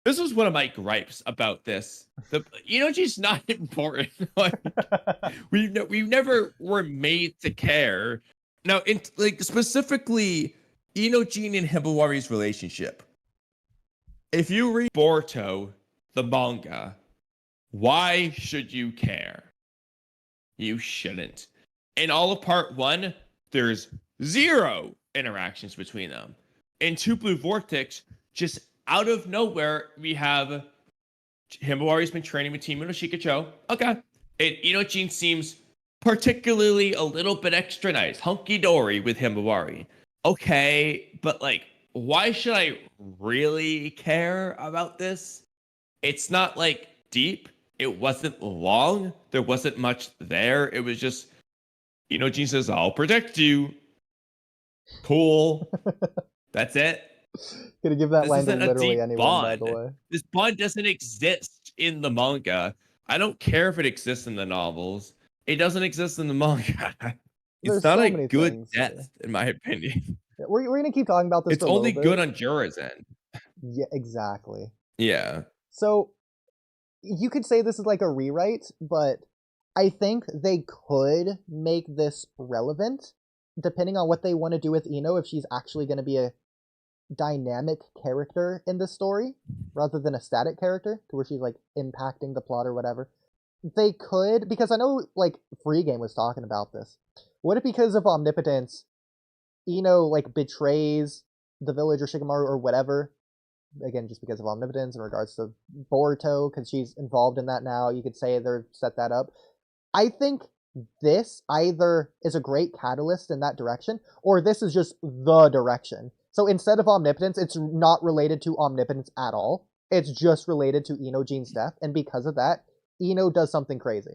this was one of my gripes about this. Inoji's not important. Like, we've never were made to care. Now, like specifically, Inojin and Himawari's relationship. If you read Boruto, the manga, why should you care? You shouldn't. In all of part 1, there's 0 interactions between them. In Two Blue Vortex, just out of nowhere, we have Himawari's been training with Team Inoshikacho. Okay. And Inojin seems particularly a little bit extra nice, hunky-dory with Himawari. Okay, but like, why should I really care about this? It's not like deep. It wasn't long. There wasn't much there. It was just, Inojin says, I'll protect you. Cool. That's it. Gonna give that line to literally anyone, by the way. This bond doesn't exist in the manga. I don't care if it exists in the novels. It doesn't exist in the manga. It's not a good death, in my opinion. We're gonna keep talking about this. It's only good on Jura's end. Yeah, exactly. Yeah. So you could say this is like a rewrite, but I think they could make this relevant depending on what they want to do with Ino, if she's actually going to be a dynamic character in this story rather than a static character to where she's like impacting the plot or whatever. They could, because I know like Free Game was talking about this. What if because of omnipotence, Ino like betrays the village or Shikamaru or whatever? Again, just because of omnipotence in regards to Boruto, because she's involved in that now. You could say they've set that up. I think this either is a great catalyst in that direction, or this is just the direction. So instead of omnipotence, it's not related to omnipotence at all. It's just related to Inojin's death, and because of that, Ino does something crazy,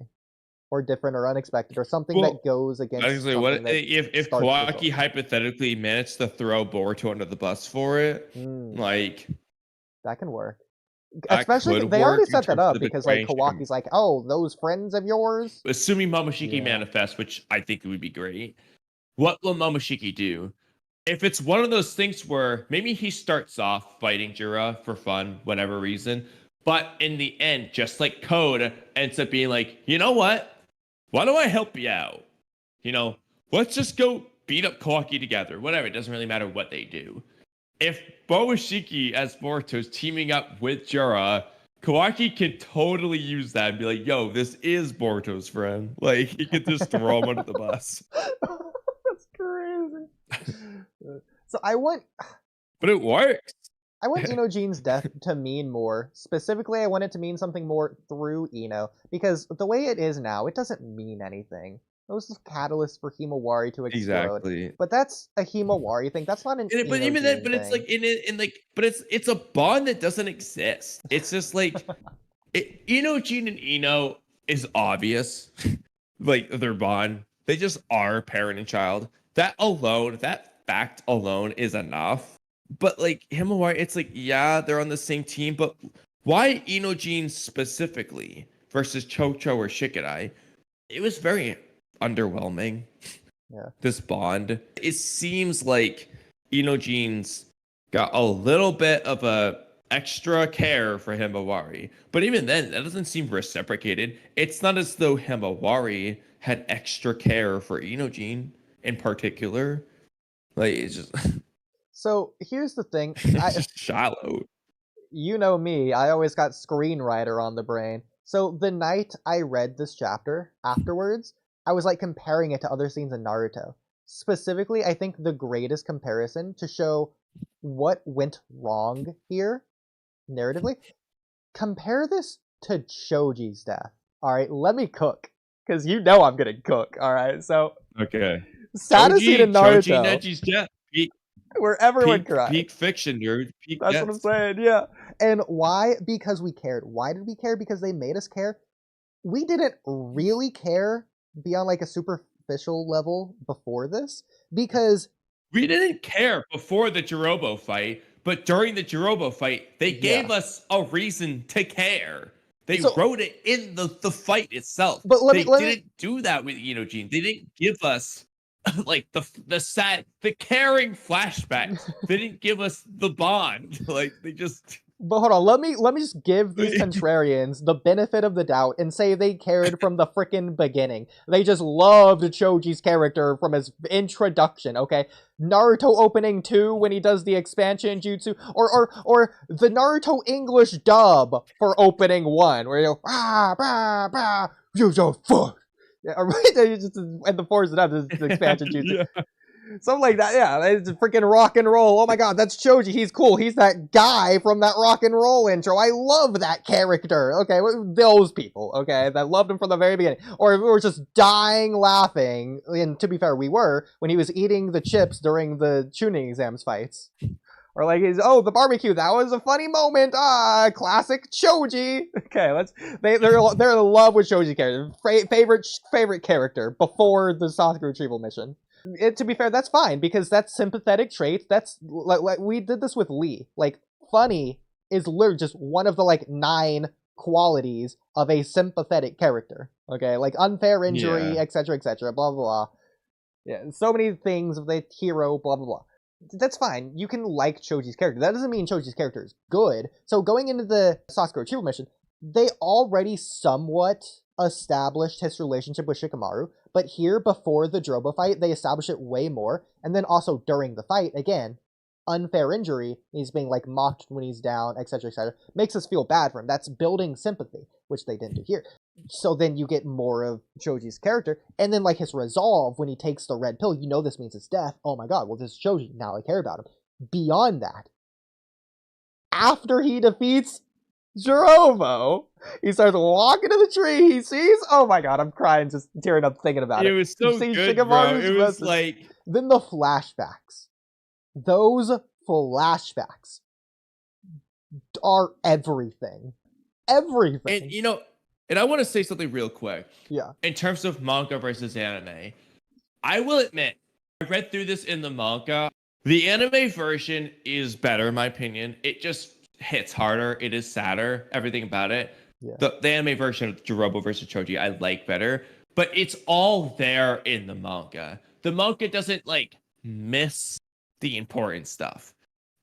or different, or unexpected, or something that goes against. Actually, what if Kawaki hypothetically managed to throw Boruto under the bus for it? Like, that can work. Especially, they already set that up because like Kawaki's like, oh, those friends of yours. Assuming Momoshiki manifests, which I think would be great. What will Momoshiki do? If it's one of those things where maybe he starts off fighting Jura for fun, whatever reason, but in the end, just like Code, ends up being like, you know what? Why don't I help you out? You know, let's just go beat up Kawaki together. Whatever, it doesn't really matter what they do. If Momoshiki as Boruto is teaming up with Jura, Kawaki can totally use that and be like, yo, this is Boruto's friend. Like, he could just throw him under the bus. That's crazy. So I want... But it works. I want Inojin's death to mean more. Specifically, I want it to mean something more through Ino. Because the way it is now, it doesn't mean anything. It was a catalyst for Himawari to explode. Exactly. But that's a Himawari thing. That's not an but even then, but it's like but it's a bond that doesn't exist. It's just like Inojin and Ino is obvious. Like their bond. They just are parent and child. That alone, that fact alone is enough. But like Himawari, it's like, yeah, they're on the same team, but why Inojin specifically versus Chocho or Shikadai? It was very underwhelming. Yeah. This bond. It seems like Inojin's got a little bit of a extra care for Himawari. But even then, that doesn't seem reciprocated. It's not as though Himawari had extra care for Inojin in particular. Like, it's just... So, here's the thing. It's just shallow. You know me, I always got screenwriter on the brain. So, the night I read this chapter, afterwards, I was like comparing it to other scenes in Naruto. Specifically, I think the greatest comparison to show what went wrong here, narratively, compare this to Choji's death. Alright, let me cook. Because you know I'm gonna cook, alright? So, okay. Saddest scene in Naruto. Choji Neji's death. Where everyone cried. Peak fiction, dude. Peak That's death. what I'm saying, yeah. And why? Because we cared. Why did we care? Because they made us care. We didn't really care beyond like a superficial level before this, because we didn't care before the Jirobo fight, but during the Jirobo fight, they gave us a reason to care. They wrote it in the fight itself. But they didn't do that with Inojin. They didn't give us like the caring flashbacks. They didn't give us the bond. Like they just But hold on, let me just give these contrarians the benefit of the doubt and say they cared from the frickin' beginning. They just loved Choji's character from his introduction, okay? Naruto opening 2 when he does the expansion jutsu, or the Naruto English dub for opening 1, where you go, ah, bah, bah, you just fuck. Yeah, right? Just, and the force it up, this expansion jutsu. Yeah. Something like that, yeah. It's freaking rock and roll. Oh my god, that's Choji. He's cool. He's that guy from that rock and roll intro. I love that character. Okay, those people, okay, that loved him from the very beginning. Or we were just dying laughing, and to be fair, we were, when he was eating the chips during the tuning exams fights. Or like, the barbecue, that was a funny moment. Ah, classic Choji. Okay, they're in love with Choji's character. Favorite character before the Sasuke retrieval mission. To be fair, that's fine, because that's sympathetic traits. That's like we did this with Lee. Like, funny is literally just one of the like 9 qualities of a sympathetic character. Okay, like unfair injury, etc., etc., blah blah blah. Yeah, so many things of the hero, blah blah blah. That's fine. You can like Choji's character. That doesn't mean Choji's character is good. So going into the Sasuke retrieval mission, they already somewhat established his relationship with Shikamaru, but here before the Drobo fight, they establish it way more, and then also during the fight, again, unfair injury, he's being like mocked when he's down, etc., etc., makes us feel bad for him. That's building sympathy, which they didn't do here. So then you get more of Choji's character, and then like his resolve when he takes the red pill, you know this means his death. Oh my god, well this is Choji, now I care about him. Beyond that, after he defeats Jorobo, he starts walking to the tree, he sees, oh my god, I'm crying, just tearing up thinking about it. It was so good, bro. It was like... Then the flashbacks. Those flashbacks are everything. Everything. And, and I want to say something real quick. Yeah. In terms of manga versus anime, I will admit, I read through this in the manga. The anime version is better, in my opinion. It just hits harder. It is sadder. Everything about it. Yeah. The anime version of Jorobo versus Choji, I like better. But it's all there in the manga. The manga doesn't, like, miss the important stuff.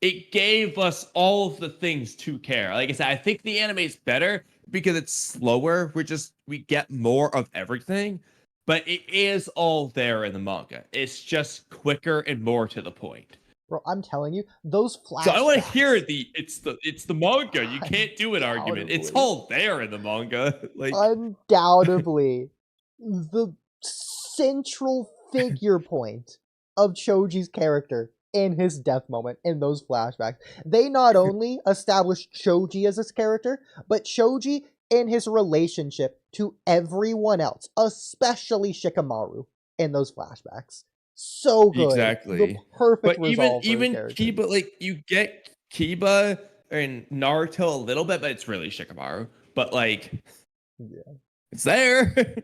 It gave us all of the things to care. Like I said, I think the anime is better because it's slower. We get more of everything. But it is all there in the manga. It's just quicker and more to the point. Bro, I'm telling you, those flashbacks. So I want to hear it's the manga. You can't do an argument. It's all there in the manga. Like undoubtedly, the central figure point of Choji's character in his death moment in those flashbacks. They not only established Choji as his character, but Choji in his relationship to everyone else, especially Shikamaru in those flashbacks. So good. Exactly. The perfect but resolve even for Kiba, like you get Kiba and Naruto a little bit, but it's really Shikamaru. But like, yeah, it's there.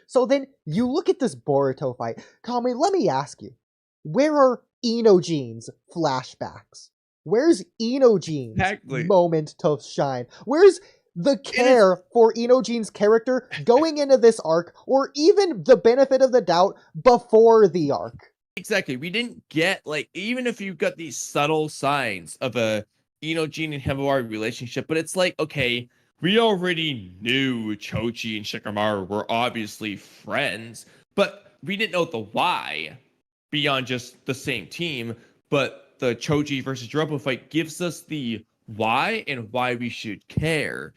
So then you look at this Boruto fight. Kamui, let me ask you, where are Inojin's flashbacks? Where's Inojin's moment to shine? Where's the care for Inojin's character going into this arc, or even the benefit of the doubt before the arc? Exactly. We didn't get, like, even if you got these subtle signs of a Inojin and Himawari relationship, but it's like, okay, we already knew Choji and Shikamaru were obviously friends, but we didn't know the why beyond just the same team. But the Choji versus Jorobo fight gives us the why and why we should care.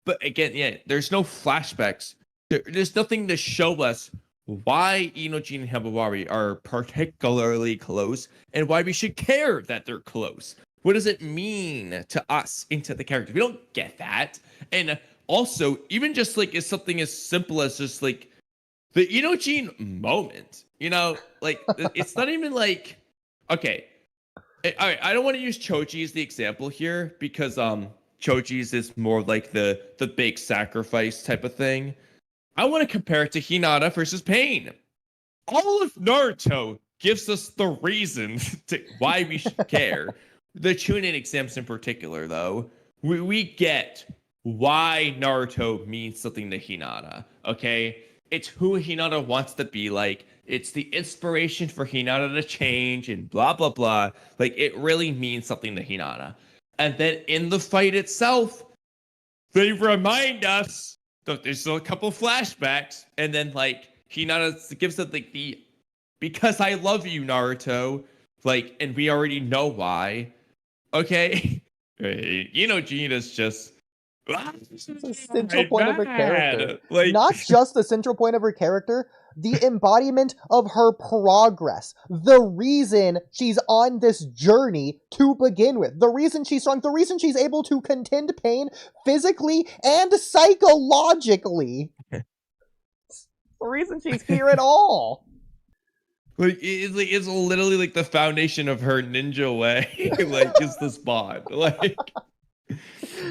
But again, yeah, there's no flashbacks. There's nothing to show us why Inojin and Himawari are particularly close and why we should care that they're close. What does it mean to us into the character? We don't get that. And also, even just like as something as simple as just like the Inojin moment, like it's not even like, okay, all right, I don't want to use Choji as the example here because Choji's is more like the big sacrifice type of thing. I want to compare it to Hinata versus Pain. All of Naruto gives us the reason to why we should care. The Chunin exams in particular, though, we get why Naruto means something to Hinata, okay? It's who Hinata wants to be like. It's the inspiration for Hinata to change and blah, blah, blah. Like, it really means something to Hinata. And then in the fight itself, they remind us that there's still a couple flashbacks, and then like Hinata gives it like the because I love you, Naruto, like, and we already know why. Okay, Inojin is just it's a central point of her character. Like, not just the central point of her character, the embodiment of her progress. The reason she's on this journey to begin with. The reason she's strong. The reason she's able to contend pain physically and psychologically. The reason she's here at all. Like, it's literally like the foundation of her ninja way. Like, is this bond. Like,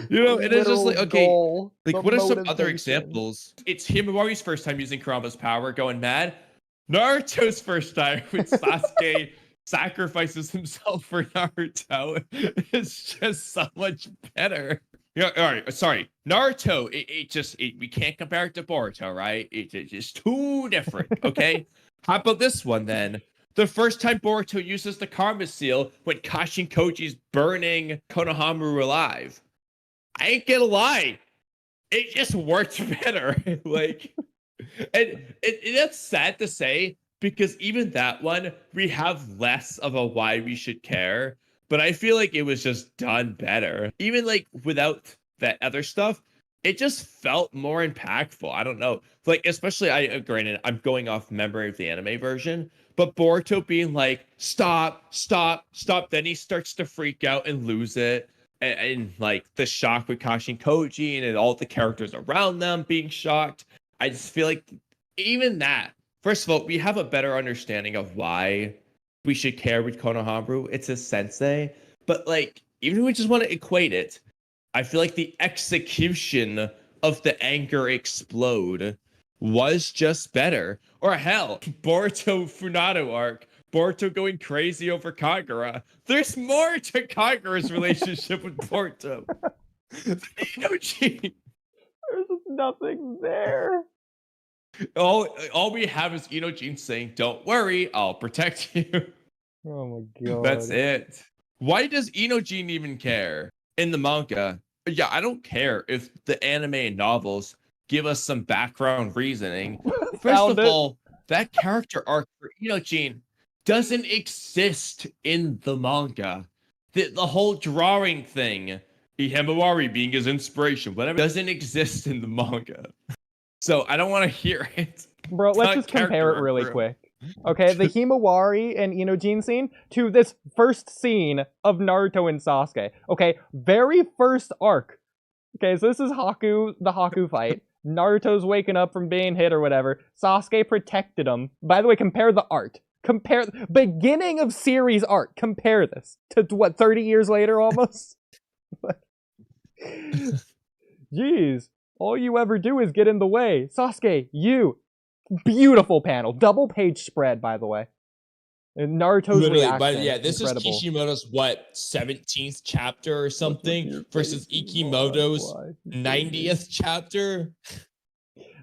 you know, and it's just like, okay, goal, like, what are some other examples? It's Himawari's first time using Kurama's power, going mad. Naruto's first time when Sasuke sacrifices himself for Naruto. It's just so much better. Yeah, all right, sorry. Naruto, we can't compare it to Boruto, right? It's just too different, okay? How about this one, then? The first time Boruto uses the Karma Seal when Kashin Koji's burning Konohamaru alive. I ain't gonna lie. It just worked better. Like, and that's sad to say, because even that one, we have less of a why we should care. But I feel like it was just done better. Even like without that other stuff, it just felt more impactful. I don't know. Like, especially, granted, I'm going off memory of the anime version, but Boruto being like, stop. Then he starts to freak out and lose it. And like the shock with Kashin Koji and all the characters around them being shocked. I just feel like even that, first of all, we have a better understanding of why we should care with Konohamaru. It's a sensei. But like, even if we just want to equate it, I feel like the execution of the anger explode was just better. Or hell, Boruto Funado arc, Boruto going crazy over Kagura. There's more to Kagura's relationship with Boruto. Inojin. There's just nothing there. All we have is Inojin saying, "Don't worry, I'll protect you." Oh my god. That's it. Why does Inojin even care in the manga? Yeah, I don't care if the anime and novels give us some background reasoning. First of all, that character arc for Inojin doesn't exist in the manga. The whole drawing thing, Himawari being his inspiration, whatever, doesn't exist in the manga. So I don't want to hear it. Bro, let's just compare it really quick. Okay, the Himawari and Inojin scene to this first scene of Naruto and Sasuke. Okay, very first arc. Okay, so this is the Haku fight. Naruto's waking up from being hit or whatever. Sasuke protected him. By the way, compare the art. Compare beginning of series art. Compare this to what, 30 years later almost? Jeez, all you ever do is get in the way. Sasuke, you. Beautiful panel. Double page spread, by the way. And Naruto's reaction. But yeah, this incredible. is Kishimoto's, what, 17th chapter or something versus Ikimoto's 90th chapter?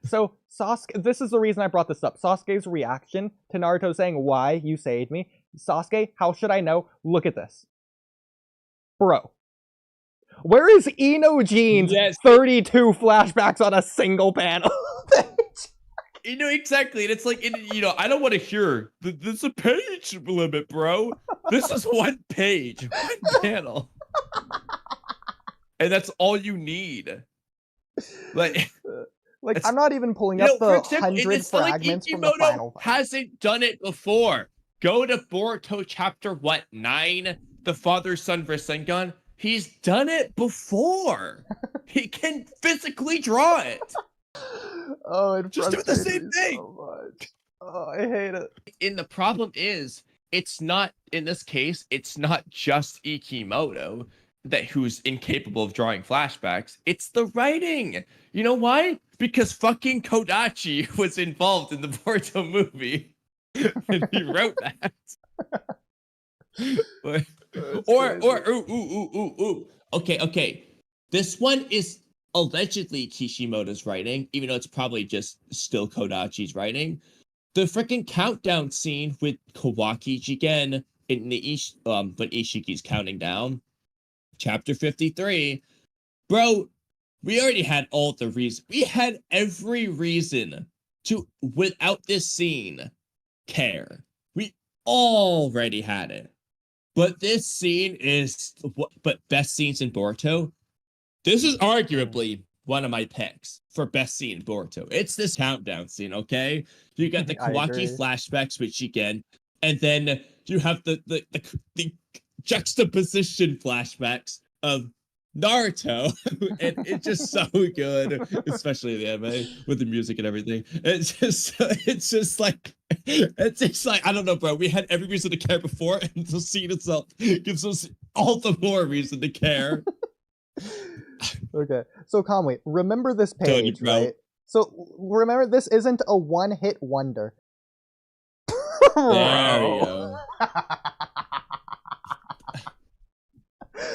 So, Sasuke, this is the reason I brought this up. Sasuke's reaction to Naruto saying, "Why? You saved me." Sasuke, how should I know? Look at this. Bro. Where is Inojin's 32 flashbacks on a single panel? You know, exactly. And it's like, I don't want to hear, there's a page limit, bro. This is one page, one panel. And that's all you need. Like I'm not even pulling up the 100 fragments from the final fight. Hasn't done it before. Go to Boruto chapter, 9? The father-son Rasengan. He's done it before. He can physically draw it. Oh, it just do the same thing. So much. Oh, I hate it. And the problem is, it's not, in this case, it's not just Ikimoto who's incapable of drawing flashbacks. It's the writing. You know why? Because fucking Kodachi was involved in the Boruto movie. And he wrote that. Okay. This one is allegedly Kishimoto's writing, even though it's probably just still Kodachi's writing. The freaking countdown scene with Kawaki Jigen in the when Ishiki's counting down. Chapter 53. Bro, we already had all the reason. We had every reason to, without this scene, care. We already had it. But this scene is but best scenes in Boruto. This is arguably one of my picks for best scene in Boruto. It's this countdown scene, okay? You got the Kawaki flashbacks with Jigen, and then you have the juxtaposition flashbacks of Naruto, and it's just so good, especially the anime with the music and everything. It's just like I don't know, bro. We had every reason to care before, and the scene itself gives us all the more reason to care. Okay, so Kamui, remember this page, right? So remember, this isn't a one-hit wonder. There we go.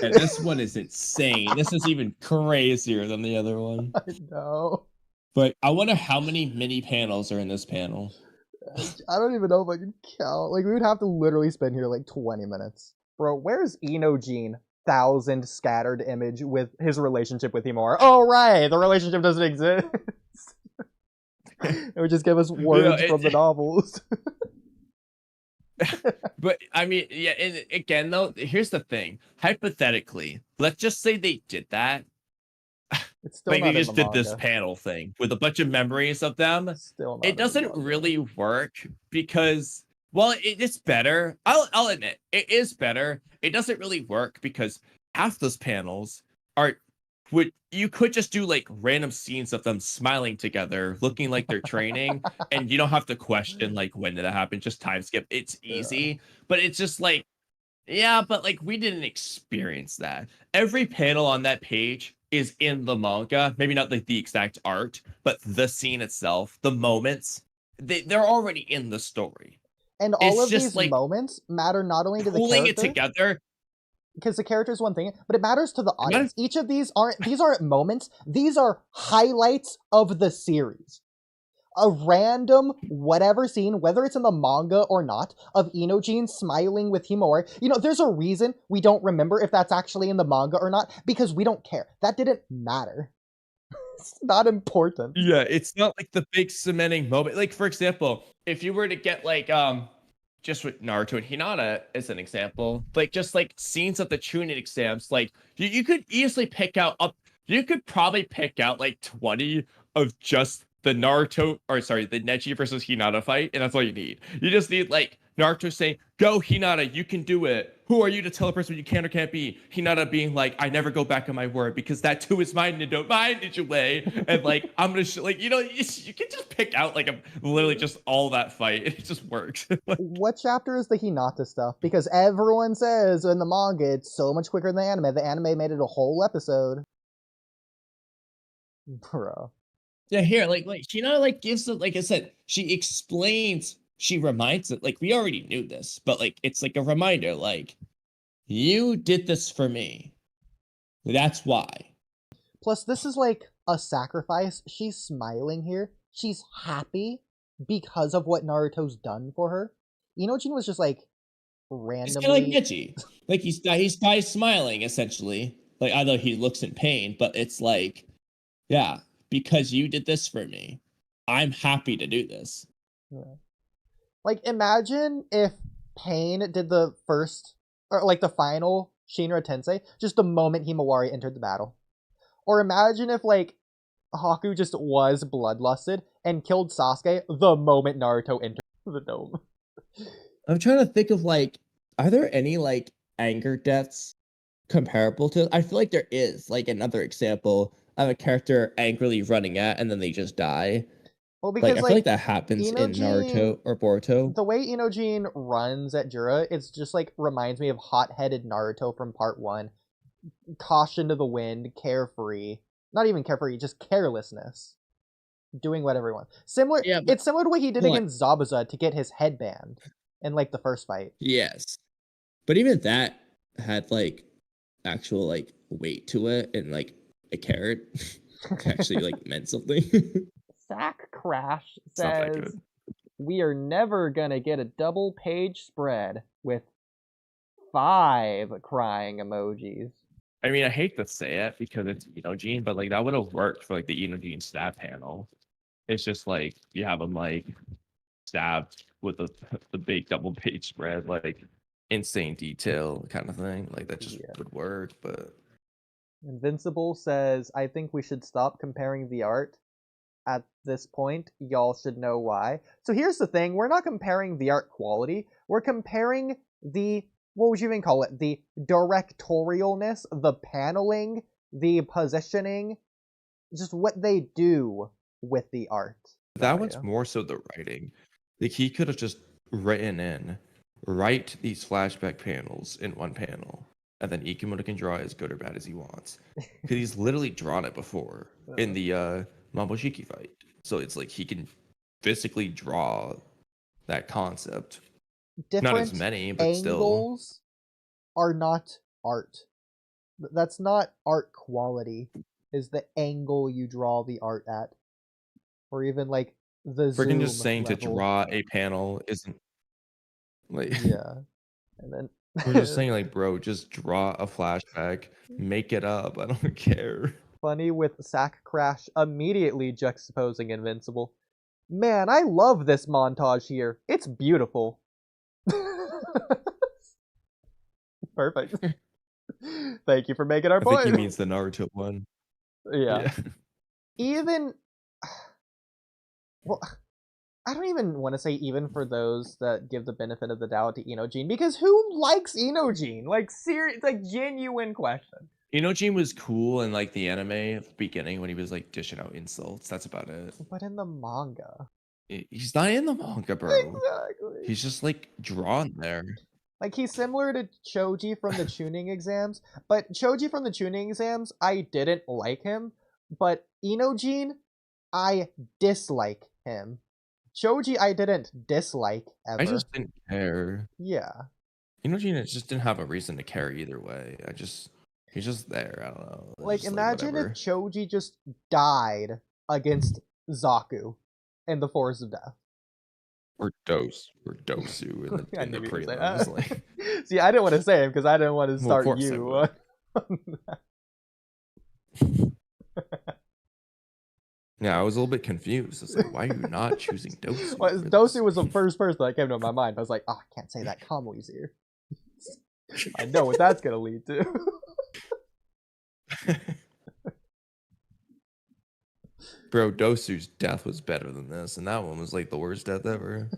And this one is insane. This is even crazier than the other one. I know. But I wonder how many mini panels are in this panel. I don't even know if I can count. Like, we would have to literally spend here like 20 minutes. Bro, where's Inojin 1,000 scattered image with his relationship with Himawari? Oh, right, the relationship doesn't exist. It would just give us words from the novels. But I mean, yeah, and again though, here's the thing. Hypothetically, let's just say they did that. It's still like not they just did manga. this panel thing with a bunch of memories of them. Still not it doesn't really work because, well, it's better. I'll admit it is better. It doesn't really work because half those panels are you could just do like random scenes of them smiling together, looking like they're training, and you don't have to question like when did that happen. Just time skip. It's easy, but it's just like, yeah, but like we didn't experience that. Every panel on that page is in the manga. Maybe not like the exact art, but the scene itself, the moments, they're already in the story. And all of these like, moments matter not only to the character, pulling it together. Because the character is one thing, but it matters to the audience. Each of these aren't moments. These are highlights of the series. A random whatever scene, whether it's in the manga or not, of Inojin smiling with Himawari. You know, there's a reason we don't remember if that's actually in the manga or not, because we don't care. That didn't matter. It's not important. Yeah, it's not like the big cementing moment. Like, for example, if you were to get like just with Naruto and Hinata as an example, like just like scenes of the Chunin exams, like you could easily pick out you could probably pick out like 20 of just the the Neji versus Hinata fight, and that's all you need. You just need like Naruto saying, "Go Hinata, you can do it. Who are you to tell a person what you can or can't be?" Hinata being like, "I never go back on my word because that too is my ninja way." And like, I'm gonna like, you can just pick out like literally just all that fight. It just works. What chapter is the Hinata stuff? Because everyone says in the manga it's so much quicker than the anime. The anime made it a whole episode. Bro. Yeah, here, like Hinata like gives it, like I said, she explains. She reminds it, like, we already knew this, but like it's like a reminder, like, you did this for me. That's why. Plus, this is like a sacrifice. She's smiling here. She's happy because of what Naruto's done for her. Inojin was just like randomly. It's kind of like Neji. Like he's smiling essentially. Like, although he looks in pain, but it's like, yeah, because you did this for me, I'm happy to do this. Yeah. Like, imagine if Pain did the first, or like the final Shinra Tensei, just the moment Himawari entered the battle. Or imagine if, like, Haku just was bloodlusted and killed Sasuke the moment Naruto entered the dome. I'm trying to think of, like, are there any, like, anger deaths comparable to... I feel like there is, like, another example of a character angrily running at and then they just die. Well, because I feel like that happens in Naruto or Boruto. The way Inojin runs at Jura, it's just like reminds me of hot-headed Naruto from part 1. Caution to the wind, carefree. Not even carefree, just carelessness. Doing whatever he wants. Similar, yeah, it's similar to what he did against Zabuza to get his headband in like the first fight. Yes. But even that had like actual like weight to it, and like I cared. Actually like meant something. Sack Crash says, we are never gonna get a double page spread with 5 crying emojis. I mean, I hate to say it because it's Inojin, but like that would have worked for like the Inojin stab panel. It's just like you have him like stabbed with the big double page spread, like insane detail kind of thing. Like that just would work, but Invincible says, I think we should stop comparing the art at this point. Y'all should know why. So here's the thing, we're not comparing the art quality, we're comparing the, what would you even call it, the directorialness, the paneling, the positioning, just what they do with the art. that one's more so the writing. Like he could have just write these flashback panels in one panel, and then Ikimoto can draw as good or bad as he wants. Because he's literally drawn it before in the Mamoshiki fight. So it's like he can physically draw that concept. Different not as many, but angles still are not art. That's not art quality, is the angle you draw the art at. Or even like the zoom freaking just saying level. to draw a panel isn't like yeah. And then we're just saying like, bro, just draw a flashback, make it up. I don't care. Funny with Sack Crash immediately juxtaposing Invincible. Man, I love this montage here. It's beautiful. Perfect. Thank you for making our point. I think he means the Naruto one. Yeah. Even well, I don't even want to say even for those that give the benefit of the doubt to Inojin, because who likes Inojin? Like serious, like genuine question. Inojin was cool in like the anime beginning when he was like dishing out insults. That's about it. But in the manga, he's not in the manga, bro. Exactly. He's just like drawn there. Like he's similar to Choji from the tuning exams, but Choji from the tuning exams, I didn't like him, but Inojin, I dislike him. Choji, I didn't dislike ever. I just didn't care. Yeah. Inojin just didn't have a reason to care either way. He's just there. I don't know. Like just, imagine if Choji just died against Zaku in the Forest of Death. Or Dosu in the prelims. Like. See, I didn't want to say him because I didn't want to start you. Yeah, I was a little bit confused. It's like, why are you not choosing Dosu? Well, Dosu was the first person that came to my mind. I was like, oh, I can't say that. Kamui's here. I know what that's gonna lead to. Bro, Dosu's death was better than this, and that one was like the worst death ever.